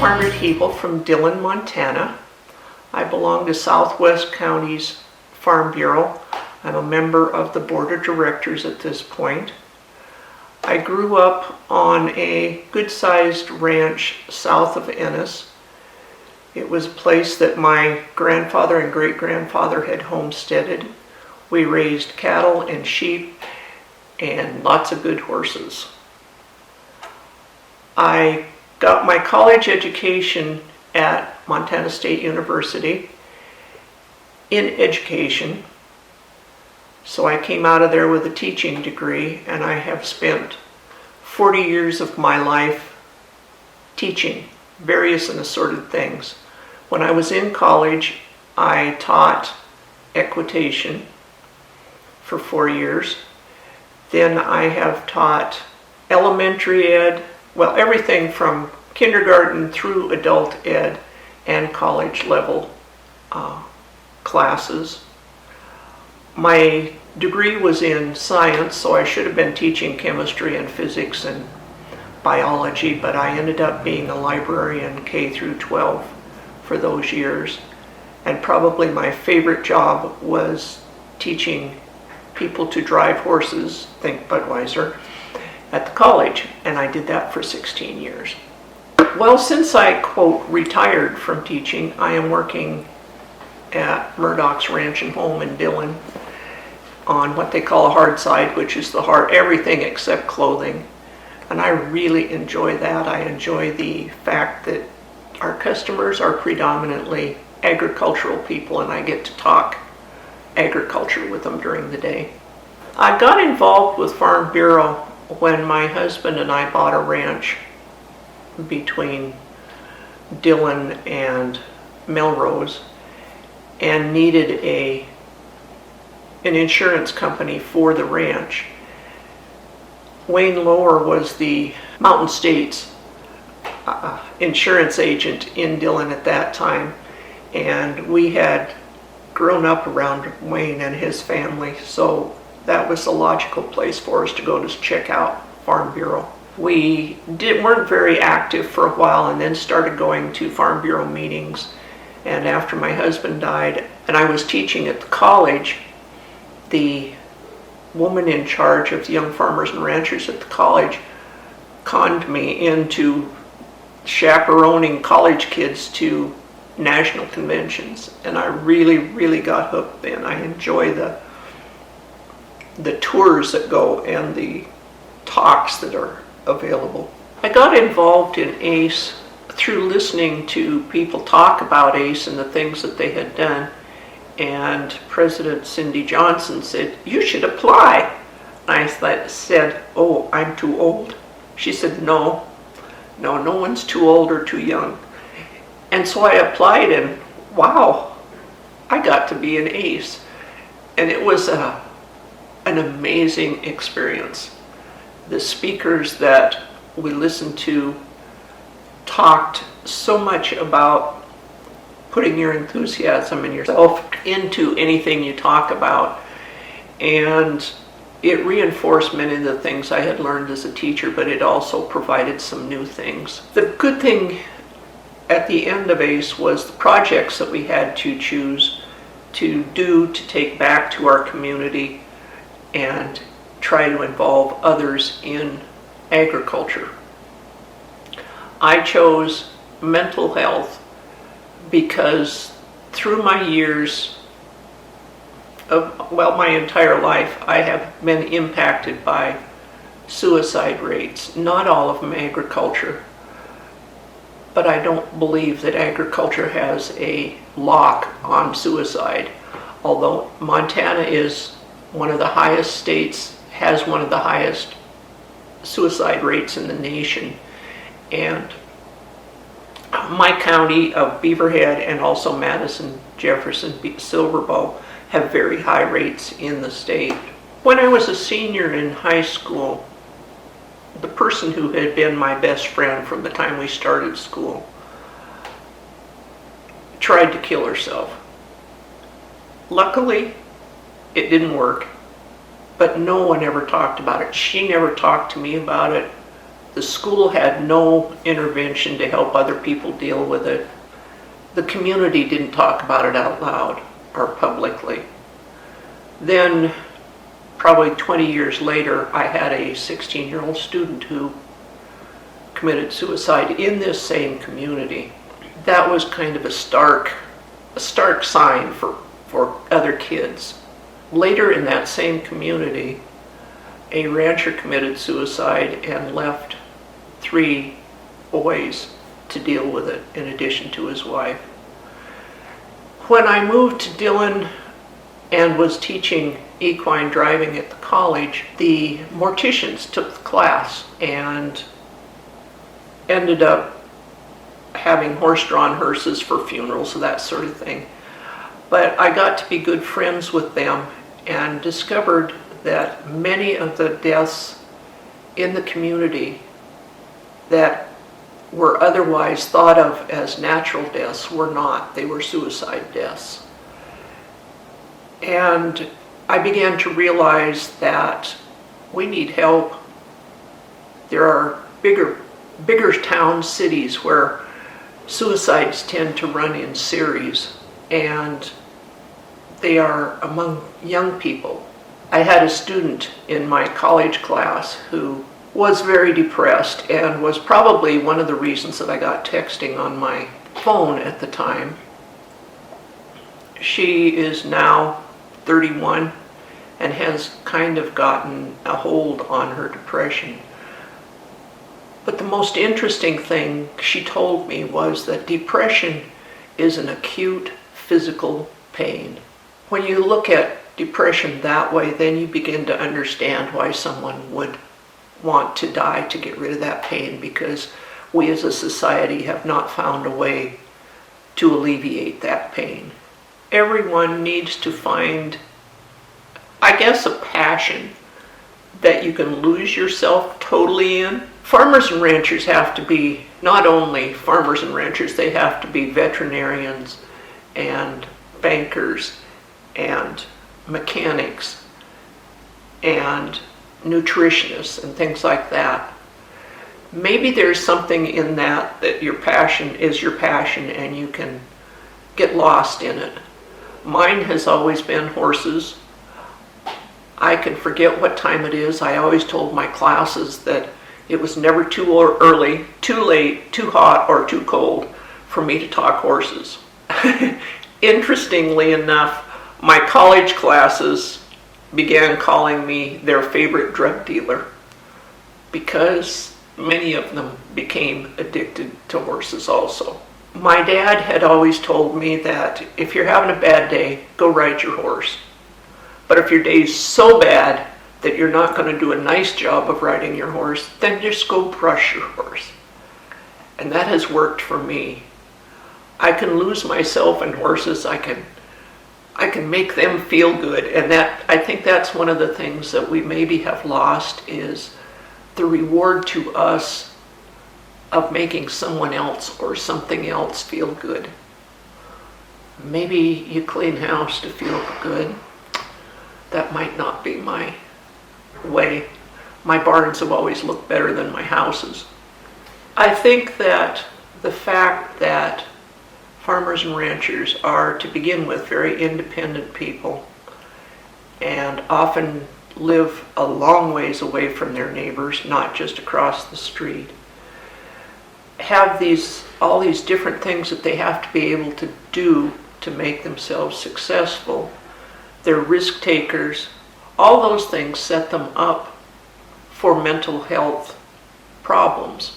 Margaret Hebel from Dillon, Montana. I belong to Southwest County's Farm Bureau. I'm a member of the board of directors at this point. I grew up on a good-sized ranch south of Ennis. It was a place that my grandfather and great-grandfather had homesteaded. We raised cattle and sheep and lots of good horses. I got my college education at Montana State University in education. So I came out of there with a teaching degree, and I have spent 40 years of my life teaching various and assorted things. When I was in college, I taught equitation for 4 years. Then I have taught elementary ed, well, everything from kindergarten through adult ed and college level classes. My degree was in science, so I should have been teaching chemistry and physics and biology, but I ended up being a librarian K through 12 for those years. And probably my favorite job was teaching people to drive horses, think Budweiser, at the college, and I did that for 16 years. Well, since I, quote, retired from teaching, I am working at Murdoch's Ranch and Home in Dillon on what they call a hard side, which is the hard, everything except clothing. And I really enjoy that. I enjoy the fact that our customers are predominantly agricultural people, and I get to talk agriculture with them during the day. I got involved with Farm Bureau when my husband and I bought a ranch between Dillon and Melrose and needed an insurance company for the ranch. Wayne Lower was the Mountain States insurance agent in Dillon at that time, and we had grown up around Wayne and his family, so that was a logical place for us to go to check out Farm Bureau. We weren't very active for a while and then started going to Farm Bureau meetings. And after my husband died and I was teaching at the college, the woman in charge of the young farmers and ranchers at the college conned me into chaperoning college kids to national conventions. And I really got hooked then. I enjoy the tours that go and the talks that are available. I got involved in ACE through listening to people talk about ACE and the things that they had done. And President Cindy Johnson said, "You should apply." I said, "Oh, I'm too old." She said, no one's too old or too young. And so I applied, and wow, I got to be an ACE. And it was an amazing experience. The speakers that we listened to talked so much about putting your enthusiasm and yourself into anything you talk about, and it reinforced many of the things I had learned as a teacher, but it also provided some new things. The good thing at the end of ACE was the projects that we had to choose to do to take back to our community and try to involve others in agriculture. I chose mental health because through my years of, well, my entire life, I have been impacted by suicide rates. Not all of them agriculture, but I don't believe that agriculture has a lock on suicide. Although Montana is one of the highest states, has one of the highest suicide rates in the nation. And my county of Beaverhead and also Madison, Jefferson, Silverbow have very high rates in the state. When I was a senior in high school, the person who had been my best friend from the time we started school tried to kill herself. Luckily, it didn't work, but no one ever talked about it. She never talked to me about it. The school had no intervention to help other people deal with it. The community didn't talk about it out loud or publicly. Then, probably 20 years later, I had a 16-year-old student who committed suicide in this same community. That was kind of a stark sign for other kids. Later in that same community, a rancher committed suicide and left 3 boys to deal with it in addition to his wife. When I moved to Dillon and was teaching equine driving at the college, the morticians took the class and ended up having horse-drawn hearses for funerals and that sort of thing. But I got to be good friends with them and discovered that many of the deaths in the community that were otherwise thought of as natural deaths were not. They were suicide deaths. And I began to realize that we need help. There are bigger town cities where suicides tend to run in series, and they are among young people. I had a student in my college class who was very depressed and was probably one of the reasons that I got texting on my phone at the time. She is now 31 and has kind of gotten a hold on her depression. But the most interesting thing she told me was that depression is an acute physical pain. When you look at depression that way, then you begin to understand why someone would want to die to get rid of that pain, because we as a society have not found a way to alleviate that pain. Everyone needs to find, I guess, a passion that you can lose yourself totally in. Farmers and ranchers have to be not only farmers and ranchers, they have to be veterinarians and bankers and mechanics and nutritionists and things like that. Maybe there's something in that your passion is your passion and you can get lost in it. Mine has always been horses. I can forget what time it is. I always told my classes that it was never too early, too late, too hot, or too cold for me to talk horses. Interestingly enough, my college classes began calling me their favorite drug dealer because many of them became addicted to horses also. My dad had always told me that if you're having a bad day, go ride your horse. But if your day's so bad that you're not going to do a nice job of riding your horse, then just go brush your horse. And that has worked for me. I can lose myself in horses. I can make them feel good. And I think that's one of the things that we maybe have lost, is the reward to us of making someone else or something else feel good. Maybe you clean house to feel good. That might not be my way. My barns have always looked better than my houses. I think that the fact that farmers and ranchers are, to begin with, very independent people and often live a long ways away from their neighbors, not just across the street, have all these different things that they have to be able to do to make themselves successful. They're risk takers. All those things set them up for mental health problems.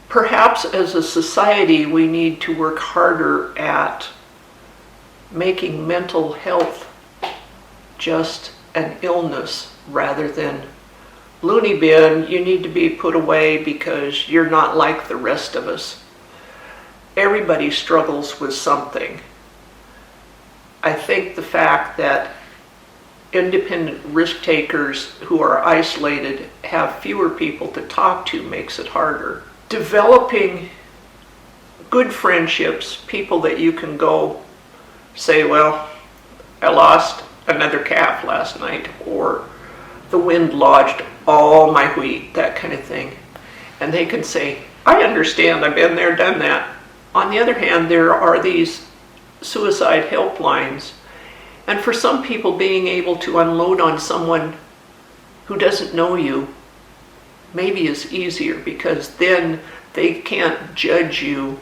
Perhaps as a society, we need to work harder at making mental health just an illness rather than loony bin, you need to be put away because you're not like the rest of us. Everybody struggles with something. I think the fact that independent risk takers who are isolated have fewer people to talk to makes it harder. Developing good friendships, people that you can go say, well, I lost another calf last night, or the wind lodged all my wheat, that kind of thing. And they can say, I understand, I've been there, done that. On the other hand, there are these suicide helplines. And for some people, being able to unload on someone who doesn't know you maybe is easier, because then they can't judge you,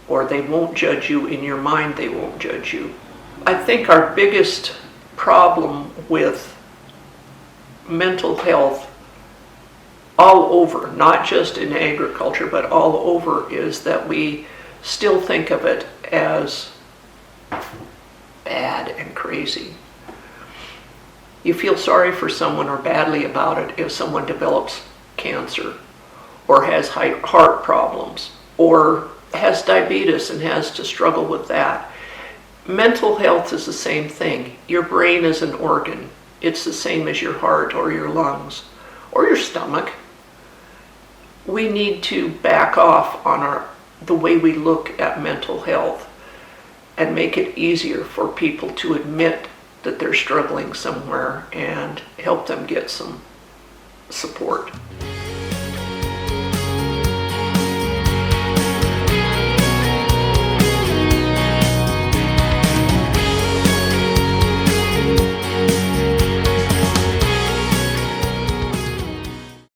or they won't judge you in your mind, they won't judge you. I think our biggest problem with mental health all over, not just in agriculture, but all over, is that we still think of it as bad and crazy. You feel sorry for someone or badly about it if someone develops cancer, or has heart problems, or has diabetes and has to struggle with that. Mental health is the same thing. Your brain is an organ. It's the same as your heart or your lungs or your stomach. We need to back off on the way we look at mental health and make it easier for people to admit that they're struggling somewhere and help them get some support.